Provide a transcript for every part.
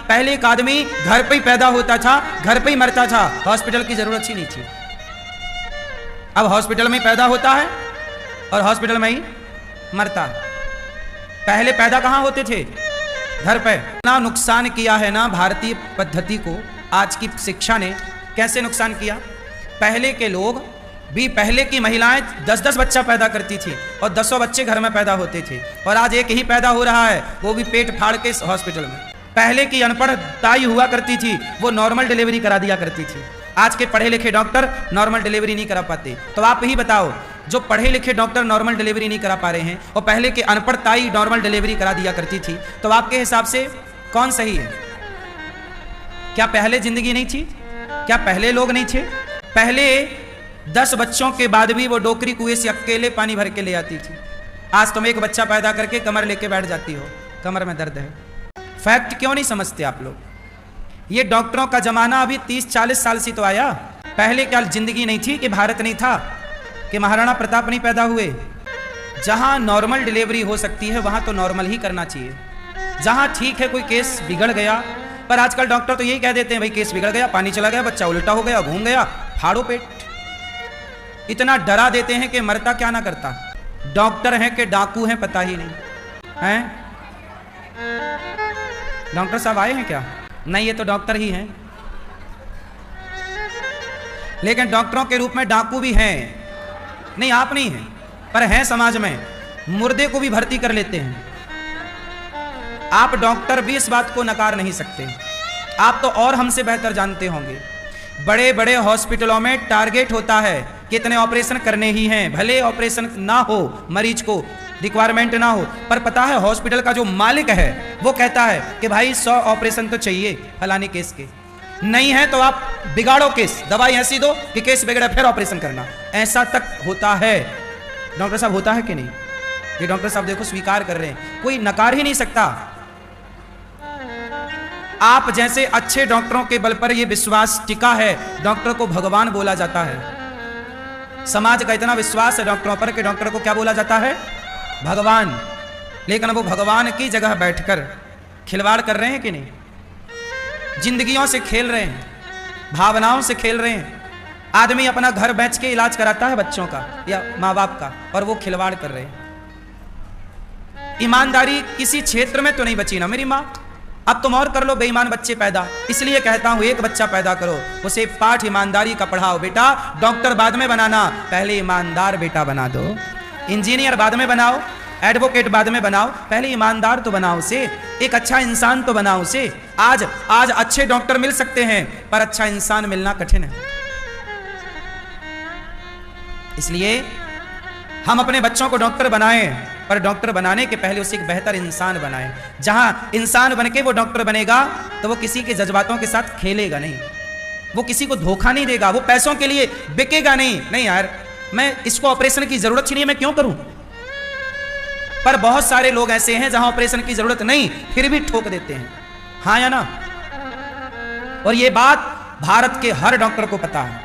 पहले एक आदमी घर पे ही पैदा होता था, घर पे ही मरता था, हॉस्पिटल की जरूरत ही नहीं थी। अब हॉस्पिटल में पैदा होता है और हॉस्पिटल में ही मरता है। पहले पैदा कहां होते थे? घर पे। ना नुकसान किया है ना भारतीय पद्धति को आज की शिक्षा ने। कैसे नुकसान किया? पहले के लोग भी, पहले की महिलाएं 10-10 बच्चा पैदा करती थी और 10 बच्चे घर में पैदा होते थे, और आज एक ही पैदा हो रहा है, वो भी पेट फाड़ के हॉस्पिटल में। पहले की अनपढ़ ताई हुआ करती थी, वो नॉर्मल डिलीवरी करा दिया करती थी। आज के पढ़े लिखे डॉक्टर नॉर्मल डिलीवरी नहीं करा पाते। तो आप ही बताओ, जो पढ़े लिखे डॉक्टर नॉर्मल डिलीवरी नहीं करा पा रहे हैं और पहले के अनपढ़ ताई नॉर्मल डिलीवरी करा दिया करती थी, तो आपके हिसाब से कौन सही है? क्या पहले जिंदगी नहीं थी? क्या पहले लोग नहीं थे? पहले 10 बच्चों के बाद भी वो डोकरी कुएं से अकेले पानी भर के ले आती थी। आज तुम एक बच्चा पैदा करके कमर लेके बैठ जाती हो, कमर में दर्द है। फैक्ट क्यों नहीं समझते आप लोग? ये डॉक्टरों का जमाना अभी 30-40 साल से तो आया। पहले क्या जिंदगी नहीं थी कि भारत नहीं था, कि महाराणा प्रताप नहीं पैदा हुए? जहां नॉर्मल डिलीवरी हो सकती है वहां तो नॉर्मल ही करना चाहिए। जहां ठीक है कोई केस बिगड़ गया, पर आजकल डॉक्टर तो यही कह देते हैं, भाई केस बिगड़ गया, पानी चला गया, बच्चा उल्टा हो गया, घूम गया, फाड़ो पेट। इतना डरा देते हैं कि मरता क्या ना करता। डॉक्टर हैं कि डाकू हैं पता ही नहीं हैं। डॉक्टर साहब आए हैं क्या? नहीं, ये तो डॉक्टर ही हैं, लेकिन डॉक्टरों के रूप में डाकू भी हैं। नहीं, आप नहीं हैं, पर हैं समाज में। मुर्दे को भी भर्ती कर लेते हैं। आप डॉक्टर भी इस बात को नकार नहीं सकते। आप तो और हमसे बेहतर जानते होंगे। बड़े बड़े हॉस्पिटलों में टारगेट होता है कि इतने ऑपरेशन करने ही हैं, भले ऑपरेशन ना हो, मरीज को रिक्वायरमेंट ना हो, पर पता है हॉस्पिटल का जो मालिक है वो कहता है कि भाई 100 ऑपरेशन तो चाहिए फलाने केस के। नहीं है तो आप बिगाड़ो केस, दवाई ऐसी दो कि केस बिगड़ा फिर ऑपरेशन करना। ऐसा तक होता है। डॉक्टर साहब होता है कि नहीं? ये डॉक्टर साहब देखो स्वीकार कर रहे हैं, कोई नकार ही नहीं सकता। आप जैसे अच्छे डॉक्टरों के बल पर यह विश्वास टिका है, डॉक्टर को भगवान बोला जाता है। समाज का इतना विश्वास है डॉक्टरों पर कि डॉक्टर को क्या बोला जाता है? भगवान। लेकिन वो भगवान की जगह बैठकर खिलवाड़ कर रहे हैं कि नहीं? जिंदगियों से खेल रहे हैं, भावनाओं से खेल रहे हैं। आदमी अपना घर बेच के इलाज कराता है बच्चों का या माँ बाप का, और वो खिलवाड़ कर रहे हैं। ईमानदारी किसी क्षेत्र में तो नहीं बची ना मेरी माँ। अब तुम और कर लो बेईमान बच्चे पैदा। इसलिए कहता हूं एक बच्चा पैदा करो, उसे पाठ ईमानदारी का पढ़ाओ। बेटा डॉक्टर बाद में बनाना, पहले ईमानदार बेटा बना दो। इंजीनियर बाद में बनाओ, एडवोकेट बाद में बनाओ, पहले ईमानदार तो बनाओ उसे, एक अच्छा इंसान तो बनाओ उसे। आज अच्छे डॉक्टर मिल सकते हैं, पर अच्छा इंसान मिलना कठिन है। इसलिए हम अपने बच्चों को डॉक्टर बनाएं, पर डॉक्टर बनाने के पहले उसे एक बेहतर इंसान बनाएं। जहां इंसान बनके वो डॉक्टर बनेगा तो वो किसी के जज्बातों के साथ खेलेगा नहीं, वो किसी को धोखा नहीं देगा, वो पैसों के लिए बिकेगा नहीं। नहीं यार, मैं इसको ऑपरेशन की जरूरत ही नहीं है, मैं क्यों करूं? पर बहुत सारे लोग ऐसे हैं जहां ऑपरेशन की जरूरत नहीं, फिर भी ठोक देते हैं। हाँ या ना? और ये बात भारत के हर डॉक्टर को पता है,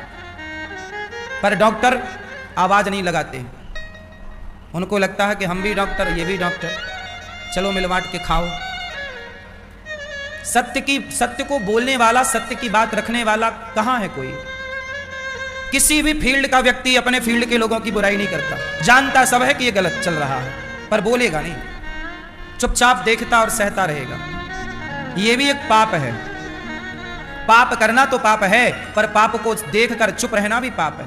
पर डॉक्टर आवाज नहीं लगाते। उनको लगता है कि हम भी डॉक्टर, ये भी डॉक्टर, चलो मिलवाट के खाओ। सत्य को बोलने वाला, सत्य की बात रखने वाला कहां है कोई? किसी भी फील्ड का व्यक्ति अपने फील्ड के लोगों की बुराई नहीं करता। जानता सब है कि ये गलत चल रहा है, पर बोलेगा नहीं, चुपचाप देखता और सहता रहेगा। ये भी एक पाप है। पाप करना तो पाप है, पर पाप को देखकर चुप रहना भी पाप है।